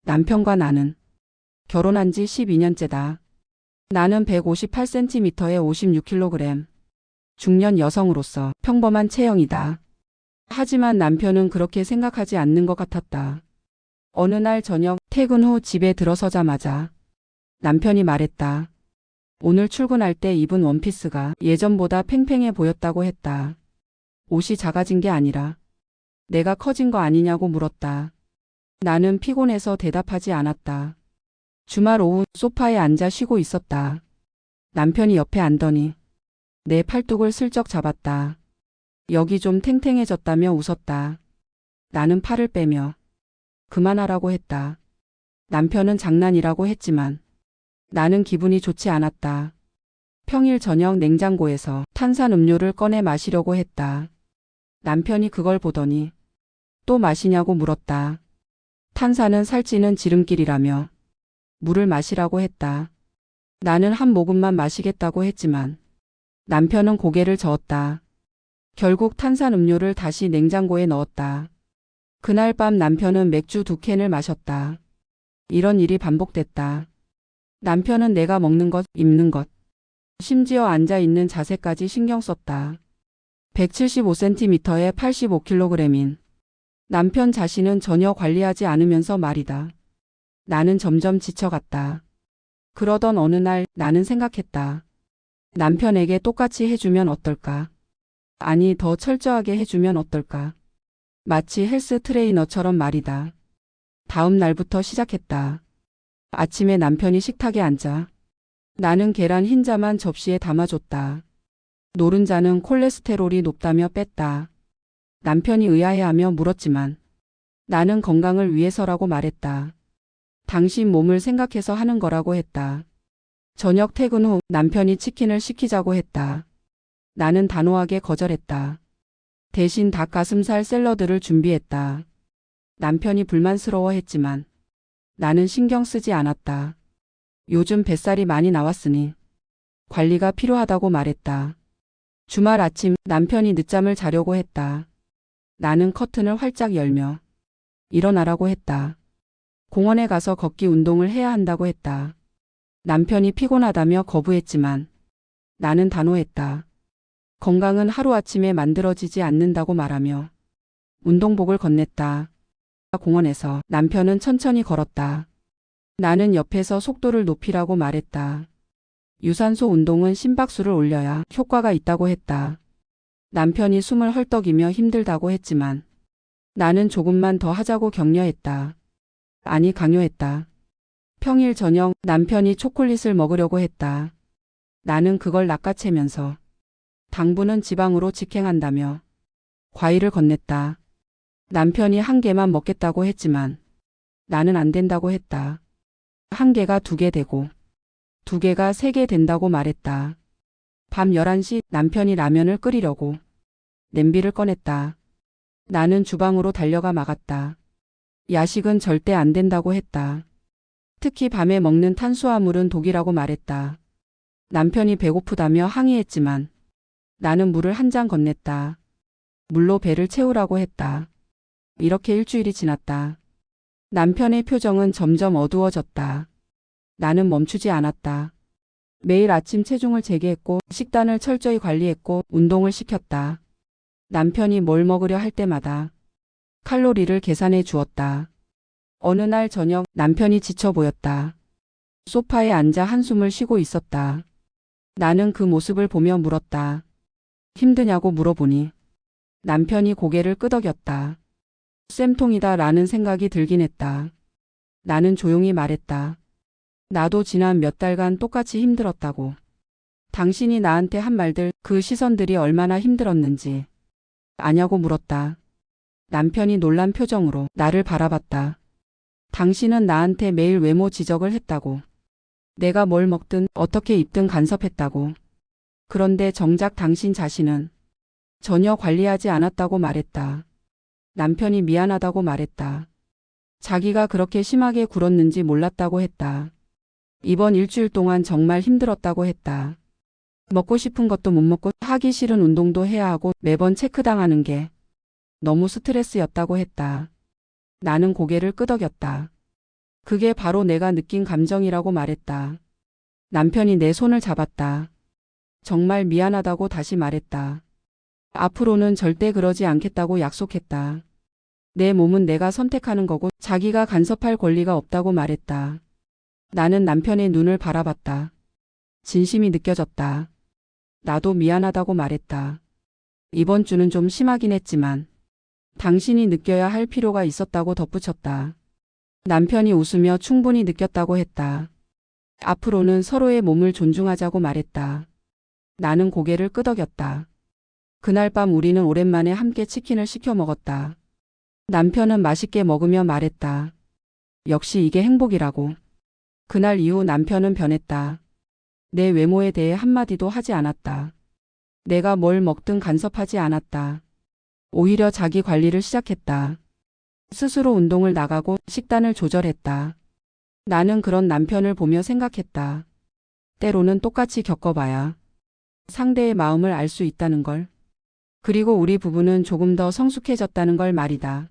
남편과 나는 결혼한 지 12년째다. 나는 158cm에 56kg. 중년 여성으로서 평범한 체형이다. 하지만 남편은 그렇게 생각하지 않는 것 같았다. 어느 날 저녁 퇴근 후 집에 들어서자마자 남편이 말했다. 오늘 출근할 때 입은 원피스가 예전보다 팽팽해 보였다고 했다. 옷이 작아진 게 아니라 내가 커진 거 아니냐고 물었다. 나는 피곤해서 대답하지 않았다. 주말 오후 소파에 앉아 쉬고 있었다. 남편이 옆에 앉더니 내 팔뚝을 슬쩍 잡았다. 여기 좀 탱탱해졌다며 웃었다. 나는 팔을 빼며 그만하라고 했다. 남편은 장난이라고 했지만 나는 기분이 좋지 않았다. 평일 저녁 냉장고에서 탄산음료를 꺼내 마시려고 했다. 남편이 그걸 보더니 또 마시냐고 물었다. 탄산은 살찌는 지름길이라며 물을 마시라고 했다. 나는 한 모금만 마시겠다고 했지만 남편은 고개를 저었다. 결국 탄산음료를 다시 냉장고에 넣었다. 그날 밤 남편은 맥주 2캔을 마셨다. 이런 일이 반복됐다. 남편은 내가 먹는 것, 입는 것, 심지어 앉아있는 자세까지 신경 썼다. 175cm에 85kg인 남편 자신은 전혀 관리하지 않으면서 말이다. 나는 점점 지쳐갔다. 그러던 어느 날 나는 생각했다. 남편에게 똑같이 해주면 어떨까? 아니, 더 철저하게 해주면 어떨까? 마치 헬스 트레이너처럼 말이다. 다음 날부터 시작했다. 아침에 남편이 식탁에 앉아 나는 계란 흰자만 접시에 담아줬다. 노른자는 콜레스테롤이 높다며 뺐다. 남편이 의아해하며 물었지만 나는 건강을 위해서라고 말했다. 당신 몸을 생각해서 하는 거라고 했다. 저녁 퇴근 후 남편이 치킨을 시키자고 했다. 나는 단호하게 거절했다. 대신 닭가슴살 샐러드를 준비했다. 남편이 불만스러워했지만 나는 신경 쓰지 않았다. 요즘 뱃살이 많이 나왔으니 관리가 필요하다고 말했다. 주말 아침 남편이 늦잠을 자려고 했다. 나는 커튼을 활짝 열며 일어나라고 했다. 공원에 가서 걷기 운동을 해야 한다고 했다. 남편이 피곤하다며 거부했지만 나는 단호했다. 건강은 하루아침에 만들어지지 않는다고 말하며 운동복을 건넸다. 공원에서 남편은 천천히 걸었다. 나는 옆에서 속도를 높이라고 말했다. 유산소 운동은 심박수를 올려야 효과가 있다고 했다. 남편이 숨을 헐떡이며 힘들다고 했지만 나는 조금만 더 하자고 격려했다. 아니, 강요했다. 평일 저녁 남편이 초콜릿을 먹으려고 했다. 나는 그걸 낚아채면서 당분은 지방으로 직행한다며 과일을 건넸다. 남편이 한 개만 먹겠다고 했지만 나는 안 된다고 했다. 한 개가 2개 되고 2개가 3개 된다고 말했다. 밤 11시 남편이 라면을 끓이려고 냄비를 꺼냈다. 나는 주방으로 달려가 막았다. 야식은 절대 안 된다고 했다. 특히 밤에 먹는 탄수화물은 독이라고 말했다. 남편이 배고프다며 항의했지만 나는 물을 한 잔 건넸다. 물로 배를 채우라고 했다. 이렇게 일주일이 지났다. 남편의 표정은 점점 어두워졌다. 나는 멈추지 않았다. 매일 아침 체중을 재개했고 식단을 철저히 관리했고 운동을 시켰다. 남편이 뭘 먹으려 할 때마다 칼로리를 계산해 주었다. 어느 날 저녁 남편이 지쳐 보였다. 소파에 앉아 한숨을 쉬고 있었다. 나는 그 모습을 보며 물었다. 힘드냐고 물어보니 남편이 고개를 끄덕였다. 쌤통이다 라는 생각이 들긴 했다. 나는 조용히 말했다. 나도 지난 몇 달간 똑같이 힘들었다고. 당신이 나한테 한 말들, 그 시선들이 얼마나 힘들었는지 아냐고 물었다. 남편이 놀란 표정으로 나를 바라봤다. 당신은 나한테 매일 외모 지적을 했다고. 내가 뭘 먹든 어떻게 입든 간섭했다고. 그런데 정작 당신 자신은 전혀 관리하지 않았다고 말했다. 남편이 미안하다고 말했다. 자기가 그렇게 심하게 굴었는지 몰랐다고 했다. 이번 일주일 동안 정말 힘들었다고 했다. 먹고 싶은 것도 못 먹고 하기 싫은 운동도 해야 하고 매번 체크당하는 게 너무 스트레스였다고 했다. 나는 고개를 끄덕였다. 그게 바로 내가 느낀 감정이라고 말했다. 남편이 내 손을 잡았다. 정말 미안하다고 다시 말했다. 앞으로는 절대 그러지 않겠다고 약속했다. 내 몸은 내가 선택하는 거고 자기가 간섭할 권리가 없다고 말했다. 나는 남편의 눈을 바라봤다. 진심이 느껴졌다. 나도 미안하다고 말했다. 이번 주는 좀 심하긴 했지만 당신이 느껴야 할 필요가 있었다고 덧붙였다. 남편이 웃으며 충분히 느꼈다고 했다. 앞으로는 서로의 몸을 존중하자고 말했다. 나는 고개를 끄덕였다. 그날 밤 우리는 오랜만에 함께 치킨을 시켜 먹었다. 남편은 맛있게 먹으며 말했다. 역시 이게 행복이라고. 그날 이후 남편은 변했다. 내 외모에 대해 한마디도 하지 않았다. 내가 뭘 먹든 간섭하지 않았다. 오히려 자기 관리를 시작했다. 스스로 운동을 나가고 식단을 조절했다. 나는 그런 남편을 보며 생각했다. 때로는 똑같이 겪어봐야 상대의 마음을 알 수 있다는 걸. 그리고 우리 부부는 조금 더 성숙해졌다는 걸 말이다.